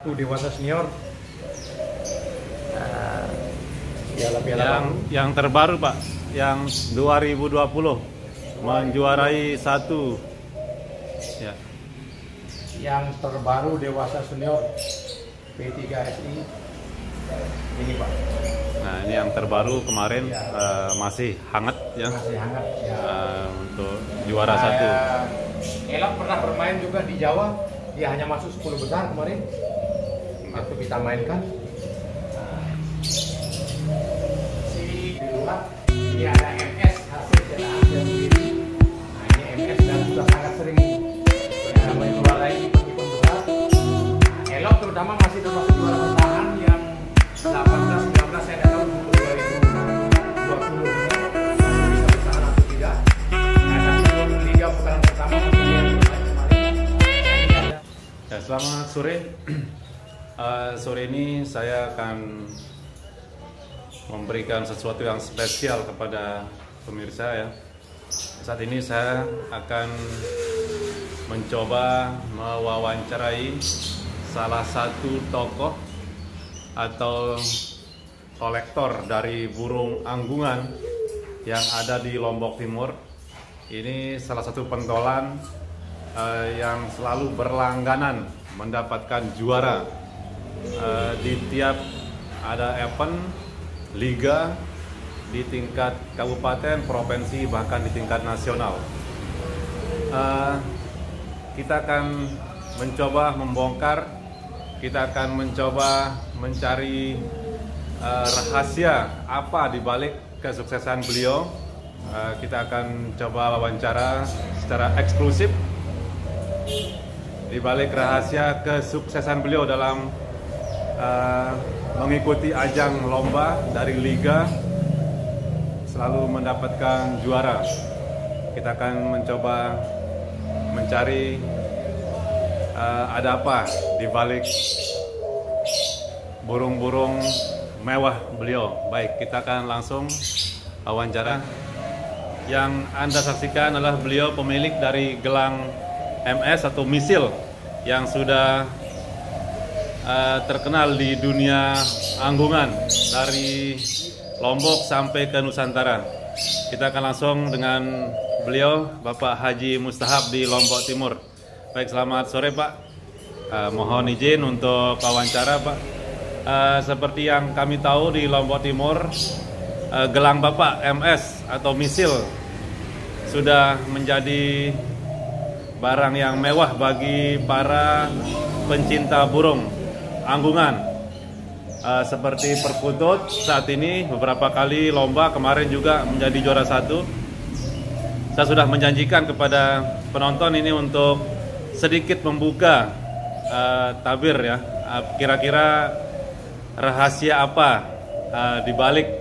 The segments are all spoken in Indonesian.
Dewasa senior yang terbaru Pak, yang 2020 menjuarai satu ya. Yang terbaru dewasa senior P3SI ini Pak. Nah ini yang terbaru kemarin Ya. Masih hangat ya, Masih hangat ya. Untuk juara satu. Elok pernah bermain juga di Jawa, dia hanya masuk 10 besar kemarin waktu kita mainkan. Si di luar ini ada MS hasil cetak Asia sendiri. Nah ini MS dan sudah sangat sering menjuarai event besar. Nah, Elok terutama masih termasuk juara bertahan yang 18-19 saya tahu untuk 2020 masih bisa bertahan atau tidak. Karena sebelum liga putaran pertama masih dia kemarin. Ya, selamat sore. Sore ini saya akan memberikan sesuatu yang spesial kepada pemirsa ya. Saat ini saya akan mencoba mewawancarai salah satu tokoh atau kolektor dari burung anggungan yang ada di Lombok Timur. Ini salah satu pentolan yang selalu berlangganan mendapatkan juara di tiap ada event liga di tingkat kabupaten, provinsi, bahkan di tingkat nasional. Kita akan mencoba membongkar, kita akan mencoba mencari rahasia apa di balik kesuksesan beliau. Kita akan coba wawancara secara eksklusif di balik rahasia kesuksesan beliau dalam mengikuti ajang lomba dari liga, selalu mendapatkan juara. Kita akan mencoba mencari ada apa di balik burung-burung mewah beliau. Baik, kita akan langsung wawancara. Yang Anda saksikan adalah beliau pemilik dari gelang MS atau misil yang sudah terkenal di dunia anggungan dari Lombok sampai ke Nusantara. Kita akan langsung dengan beliau, Bapak Haji Mustahab di Lombok Timur. Baik, selamat sore Pak. Mohon izin untuk wawancara Pak. Seperti yang kami tahu di Lombok Timur, gelang Bapak MS atau misil sudah menjadi barang yang mewah bagi para pencinta burung anggungan. Seperti perkutut saat ini beberapa kali lomba, kemarin juga menjadi juara satu. Saya sudah menjanjikan kepada penonton ini untuk sedikit membuka tabir ya, kira-kira rahasia apa di balik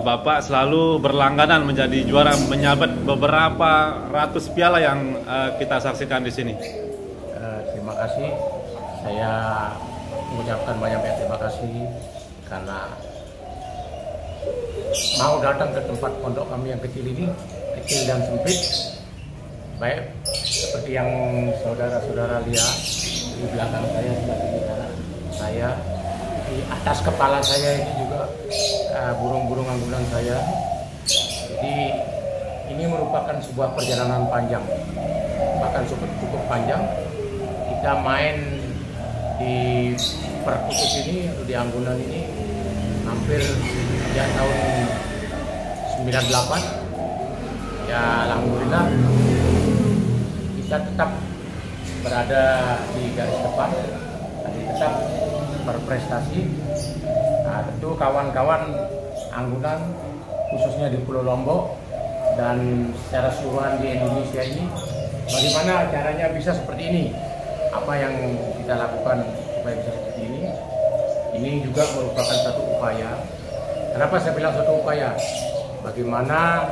Bapak selalu berlangganan menjadi juara, menyabet beberapa ratus piala yang kita saksikan di sini. Terima kasih. Saya mengucapkan banyak terima kasih karena mau datang ke tempat pondok kami yang kecil ini, kecil dan sempit. Baik, seperti yang saudara-saudara lihat di belakang saya, saya di atas kepala saya ini juga burung-burung anggungan saya. Jadi ini merupakan sebuah perjalanan panjang, bahkan cukup panjang. Kita main di perkutut ini atau di anggunan ini hampir sejak tahun 98. Ya alhamdulillah kita tetap berada di garis depan, tapi tetap berprestasi. Nah, tentu kawan-kawan anggunan khususnya di Pulau Lombok dan secara keseluruhan di Indonesia ini, bagaimana caranya bisa seperti ini? Apa yang kita lakukan supaya bisa seperti ini? Ini juga merupakan satu upaya. Kenapa saya bilang satu upaya? Bagaimana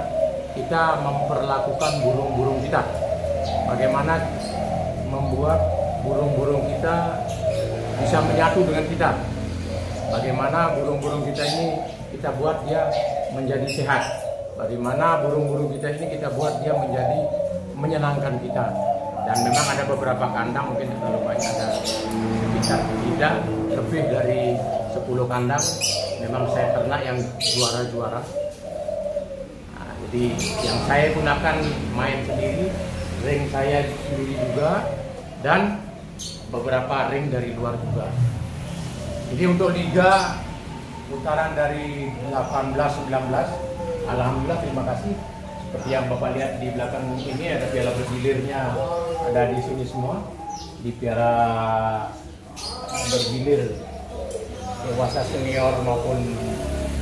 kita memperlakukan burung-burung kita? Bagaimana membuat burung-burung kita bisa menyatu dengan kita? Bagaimana burung-burung kita ini kita buat dia menjadi sehat? Bagaimana burung-burung kita ini kita buat dia menjadi menyenangkan kita? Dan memang ada beberapa kandang, mungkin terlalu banyak ada tidak lebih dari 10 kandang. Memang saya ternak yang juara-juara. Nah, jadi yang saya gunakan main sendiri, ring saya sendiri juga, dan beberapa ring dari luar juga. Jadi untuk liga putaran dari 18-19, alhamdulillah, terima kasih. Seperti yang Bapak lihat di belakang ini, ada piala bergilirnya, ada di sini semua. Di piala bergilir dewasa senior maupun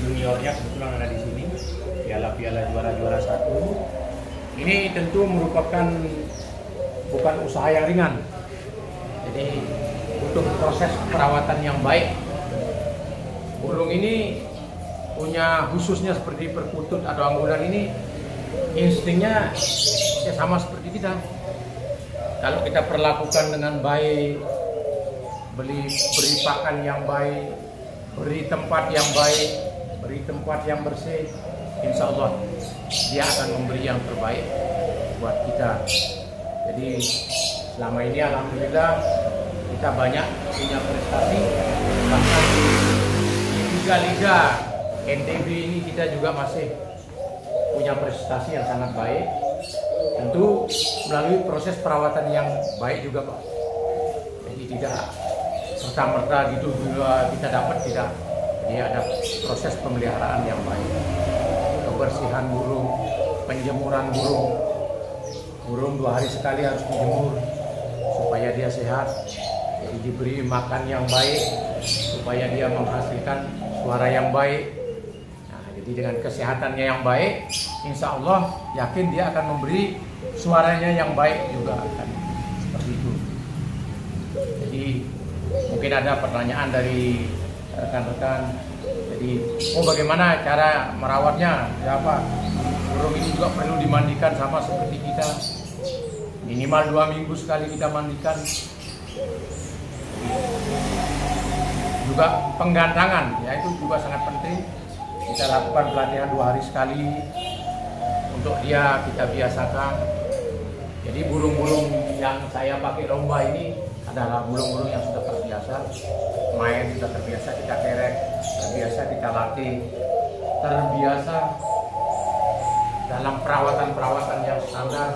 juniornya kebetulan ada di sini. Piala-piala juara-juara 1. Ini tentu merupakan bukan usaha yang ringan. Jadi butuh proses perawatan yang baik. Burung ini punya khususnya seperti perkutut atau anggunan ini, instingnya ya sama seperti kita. Kalau kita perlakukan dengan baik, beri pakan yang baik, beri tempat yang baik, beri tempat yang bersih, insya Allah dia akan memberi yang terbaik buat kita. Jadi selama ini alhamdulillah kita banyak punya prestasi, bahkan di liga-liga NTB ini kita juga masih punya prestasi yang sangat baik. Tentu melalui proses perawatan yang baik juga, Pak. Jadi tidak serta-merta gitu juga kita dapat, tidak. Jadi ada proses pemeliharaan yang baik. Kebersihan burung, penjemuran burung. Burung 2 hari sekali harus dijemur supaya dia sehat. Jadi diberi makan yang baik supaya dia menghasilkan suara yang baik. Nah, jadi dengan kesehatannya yang baik, insya Allah yakin dia akan memberi suaranya yang baik juga, kan seperti itu. Jadi mungkin ada pertanyaan dari rekan-rekan. Jadi, bagaimana cara merawatnya? Siapa? Burung ini juga perlu dimandikan sama seperti kita. Minimal 2 minggu sekali kita mandikan. Juga penggantangan, ya itu juga sangat penting. Kita lakukan pelatihan 2 hari sekali untuk dia kita biasakan. Jadi burung-burung yang saya pakai lomba ini adalah burung-burung yang sudah terbiasa main, sudah terbiasa kita kerek, terbiasa kita latih, terbiasa dalam perawatan-perawatan yang standar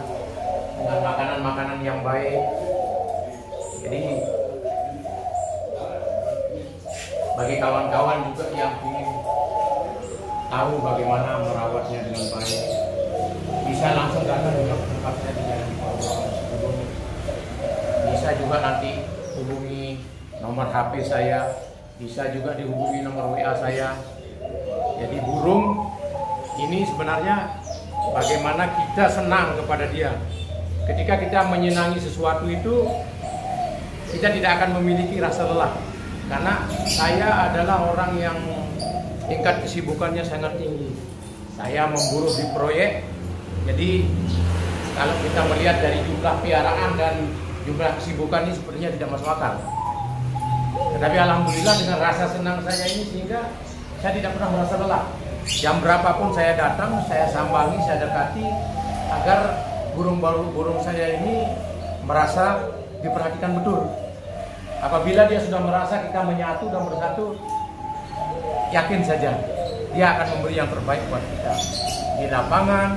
dengan makanan-makanan yang baik. Jadi bagi kawan-kawan juga yang ingin tahu bagaimana merawatnya dengan baik, bisa langsung datang juga ke tempat saya di Jalan Diponegoro. Bisa juga nanti hubungi nomor HP saya, bisa juga dihubungi nomor WA saya. Jadi burung ini sebenarnya bagaimana kita senang kepada dia. Ketika kita menyenangi sesuatu itu, kita tidak akan memiliki rasa lelah. Karena saya adalah orang yang tingkat kesibukannya sangat tinggi. Saya memburu di proyek. Jadi kalau kita melihat dari jumlah piaraan dan jumlah kesibukan ini sepertinya tidak masuk akal. Tetapi alhamdulillah dengan rasa senang saya ini sehingga saya tidak pernah merasa lelah. Jam berapapun saya datang, saya sambangi, saya dekati agar burung saya ini merasa diperhatikan betul. Apabila dia sudah merasa kita menyatu dan bersatu, yakin saja dia akan memberi yang terbaik buat kita di lapangan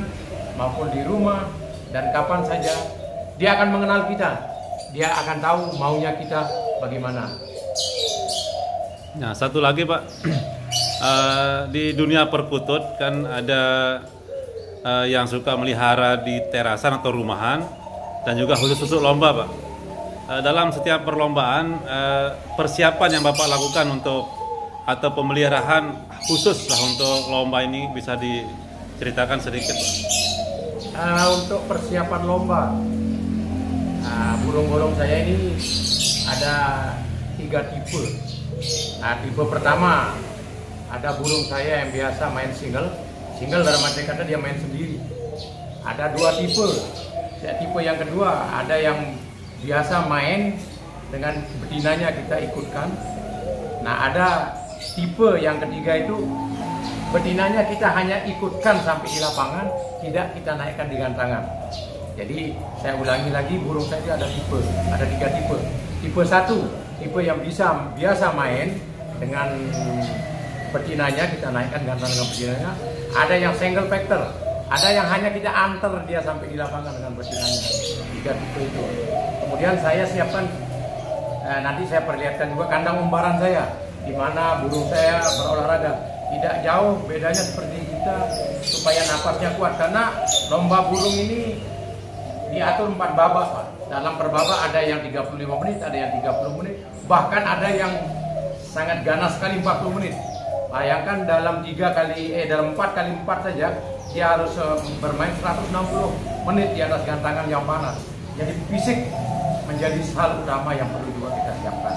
maupun di rumah, dan kapan saja dia akan mengenal kita. Dia akan tahu maunya kita bagaimana. Nah, satu lagi Pak, di dunia perkutut kan ada yang suka melihara di terasan atau rumahan, dan juga khusus untuk lomba Pak. Dalam setiap perlombaan, persiapan yang Bapak lakukan untuk atau pemeliharaan khusus lah untuk lomba ini bisa diceritakan sedikit Pak? Untuk persiapan lomba, burung-burung saya ini ada 3 tipe. Tipe pertama, ada burung saya yang biasa main single dalam arti kata dia main sendiri. Ada 2 tipe. Tipe yang kedua, ada yang biasa main dengan betinanya kita ikutkan. Nah, ada tipe yang ketiga itu betinanya kita hanya ikutkan sampai di lapangan, tidak kita naikkan di gantangan. Jadi saya ulangi lagi, burung saya ada 3 tipe. Tipe 1 tipe yang biasa main dengan betinanya, kita naikkan gantang dengan betinanya. Ada yang single factor, ada yang hanya kita antar dia sampai di lapangan dengan betinanya. 3 tipe itu. Kemudian saya siapkan, nanti saya perlihatkan juga kandang umbaran saya, di mana burung saya berolahraga. Tidak jauh bedanya seperti kita, supaya napasnya kuat, karena lomba burung ini diatur 4 babak, Pak. Dalam per babak ada yang 35 menit, ada yang 30 menit, bahkan ada yang sangat ganas sekali 40 menit. Bayangkan dalam 4 kali 4 saja dia harus bermain 160 menit di atas gantangan yang panas. Jadi fisik menjadi hal utama yang perlu juga kita siapkan.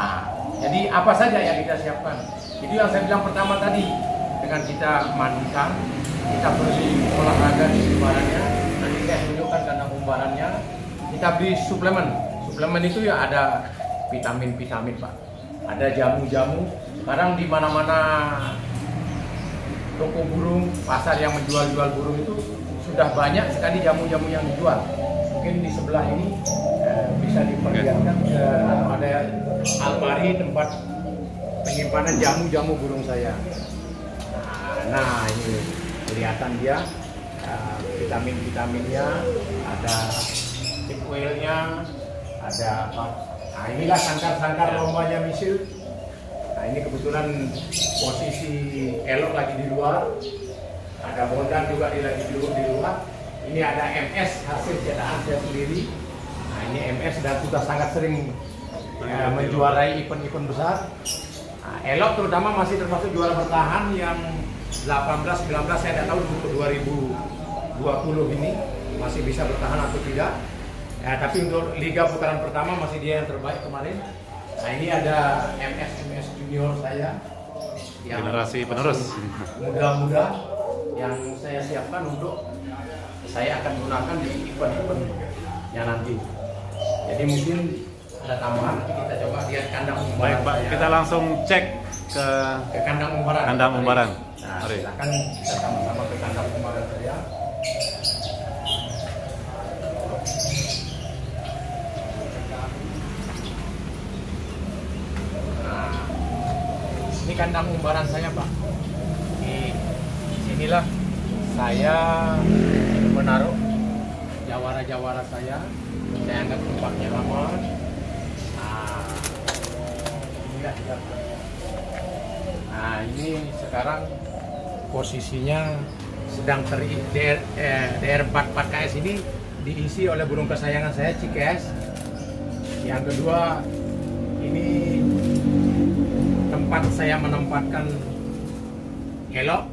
Nah, jadi apa saja yang kita siapkan? Itu yang saya bilang pertama tadi, dengan kita mandikan, kita beri olahraga di umbarannya, nanti saya tunjukkan kandang umbarannya, kita beri suplemen. Suplemen itu ya ada vitamin-vitamin, Pak. Ada jamu-jamu. Sekarang di mana-mana toko burung, pasar yang menjual-jual burung itu sudah banyak sekali jamu-jamu yang dijual. Mungkin di sebelah ini bisa diperlihatkan, ada almari tempat penyimpanan jamu-jamu burung saya. Nah ini kelihatan dia vitamin-vitaminnya, ada tip oilnya, ada apa? Nah inilah sangkar-sangkar lombanya misil. Nah ini kebetulan posisi elok lagi di luar, ada bondan juga lagi di luar. Ini ada MS hasil cetakan saya sendiri. Nah ini MS dan sudah sangat sering menjuarai event-event besar. Nah, elok terutama masih termasuk juara bertahan yang 18-19, saya tidak tahu untuk 2020 ini masih bisa bertahan atau tidak. Ya, tapi untuk Liga putaran pertama masih dia yang terbaik kemarin. Nah ini ada MS Junior saya yang generasi penerus muda-muda yang saya siapkan untuk saya akan gunakan di event-event yang nanti. Jadi mungkin ada tambahan, nanti kita coba lihat kandang umbaran. Baik Pak, kita langsung cek ke kandang umbaran. Kandang umbaran. Nah, Mari. silakan kita sama-sama ke kandang umbaran saya. Nah, ini kandang umbaran saya, Pak. Di sinilah saya menaruh jawara-jawara saya anggap tempatnya aman. Nah, inilah kita. Nah, ini sekarang posisinya sedang DR44KS ini diisi oleh burung kesayangan saya, Cikes. Yang kedua, ini tempat saya menempatkan elok.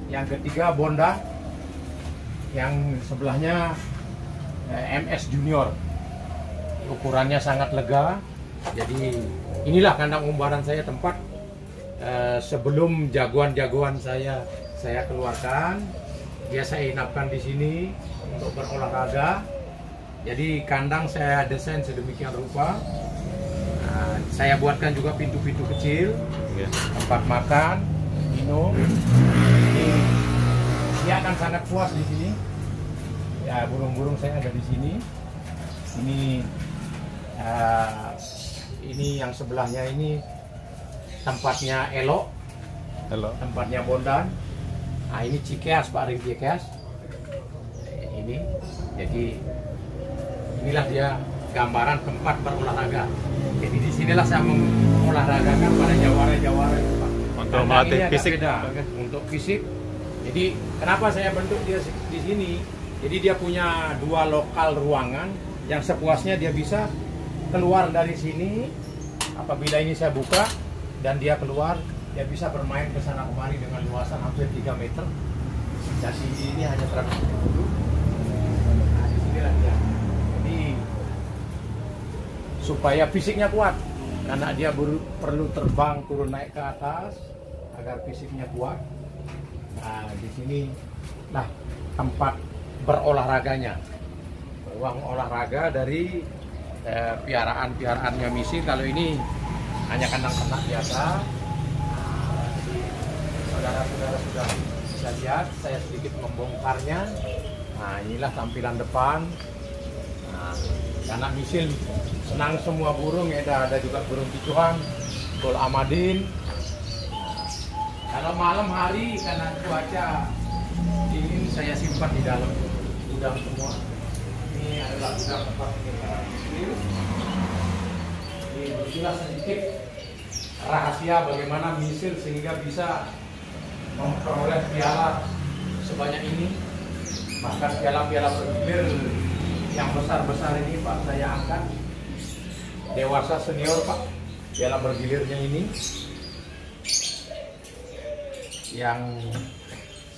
Yang ketiga, bonda. Yang sebelahnya MS Junior, ukurannya sangat lega. Jadi inilah kandang umbaran saya, tempat sebelum jagoan-jagoan saya keluarkan, dia saya inapkan di sini untuk berolahraga. Jadi kandang saya desain sedemikian rupa. Nah, saya buatkan juga pintu-pintu kecil, tempat makan, minum. Dia akan sangat puas di sini. Ya, burung-burung saya ada di sini. Ini yang sebelahnya ini tempatnya elok, tempatnya bondan. Nah ini Cikeas, Pak Ring Cikeas. Ini, jadi inilah dia gambaran tempat berolahraga. Jadi disinilah saya mengolahragakan pada jawara-jawara itu, Pak. Untuk melatih fisik. Untuk fisik. Jadi kenapa saya bentuk dia di sini? Jadi dia punya 2 lokal ruangan yang sepuasnya dia bisa keluar dari sini. Apabila ini saya buka dan dia keluar, dia bisa bermain ke sana kemari dengan luasan hampir 3 meter. Jadi ini hanya 100 meter. Nah, di sinilah dia. Jadi supaya fisiknya kuat, karena dia perlu terbang turun naik ke atas agar fisiknya kuat. Nah, di sini nah tempat berolahraganya, ruang olahraga dari piaraannya misi. Kalau ini hanya kandang ternak biasa. Nah, saudara-saudara sudah bisa lihat, saya sedikit membongkarnya. Nah inilah tampilan depan. Nah Karena misil senang semua burung, ya ada juga burung picuan, gol amadin. Kalau malam hari karena cuaca dingin saya simpan di dalam gudang semua. Ini adalah gudang tempat penyimpanan misil. Ini berjelas sedikit rahasia bagaimana misil sehingga bisa memperoleh piala sebanyak ini. Bahkan piala-piala bergilir yang besar-besar ini Pak saya angkat. Dewasa senior Pak, piala bergilirnya ini. Yang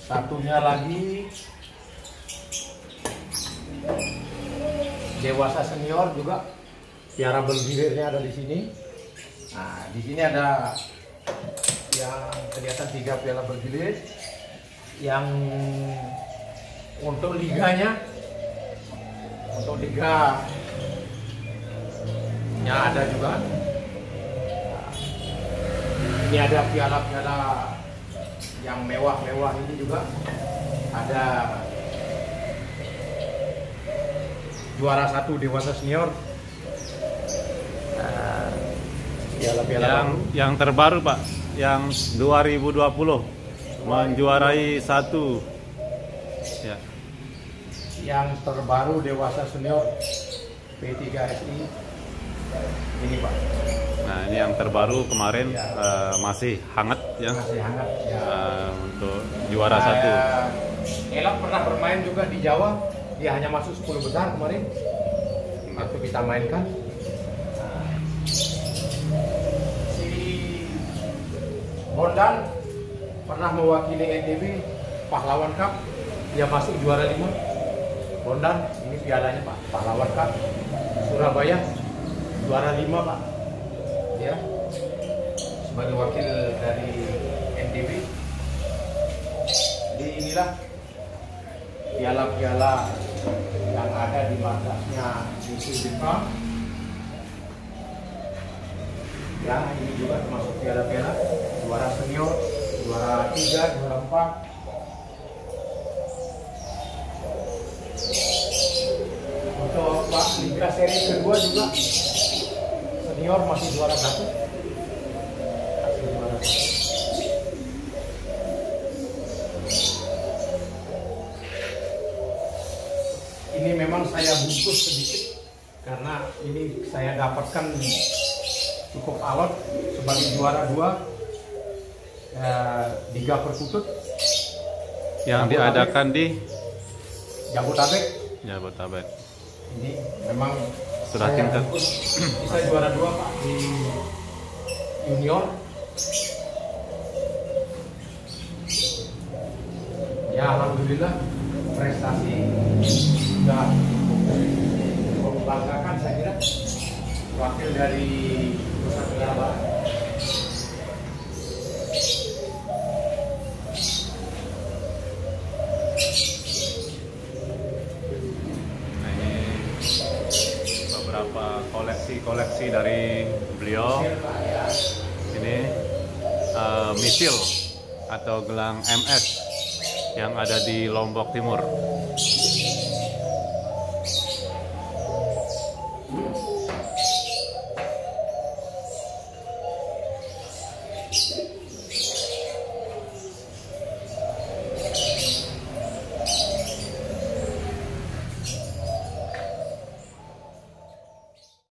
satunya lagi dewasa senior juga, piala bergilirnya ada di sini. Nah, di sini ada yang kelihatan 3 piala bergilir. Yang untuk liganya, untuk liga nya ada juga. Nah, ini ada piala-piala yang mewah-mewah ini juga. Ada juara 1 dewasa senior. Piala-piala yang terbaru Pak, yang 2020 menjuarai 1 ya. Yang terbaru dewasa senior P3SI ini Pak. Nah ini yang terbaru kemarin Ya. Masih hangat ya, Masih hangat ya. untuk juara 1. Elak pernah bermain juga di Jawa, dia hanya masuk 10 besar kemarin waktu kita mainkan. Si Bondan pernah mewakili NTB Pahlawan Cup, dia masuk juara 5. Bondan, ini pialanya Pak, Pahlawan Cup Surabaya, juara 5 Pak. Ya, sebagai wakil dari NTB. Jadi inilah piala-piala yang ada di markasnya Misil Bintang. Ya, ini juga termasuk piala-piala juara senior, juara 3, juara 4. Untuk Pak Liga seri kedua juga senior masih juara 1. Masih juara 1. Ini memang saya bungkus sedikit karena ini saya dapatkan cukup alot sebagai juara 2 Liga Perkutut Yang diadakan di Jabotabek. Jabotabek. Ini memang Sudah saya tingkat. bungkus. Bisa juara 2 Pak di junior. Ya alhamdulillah prestasi sudah membanggakan saya kira, wakil dari Nusa Tenggara Barat. Nah, ini beberapa koleksi dari beliau. Ini misil atau gelang MS yang ada di Lombok Timur.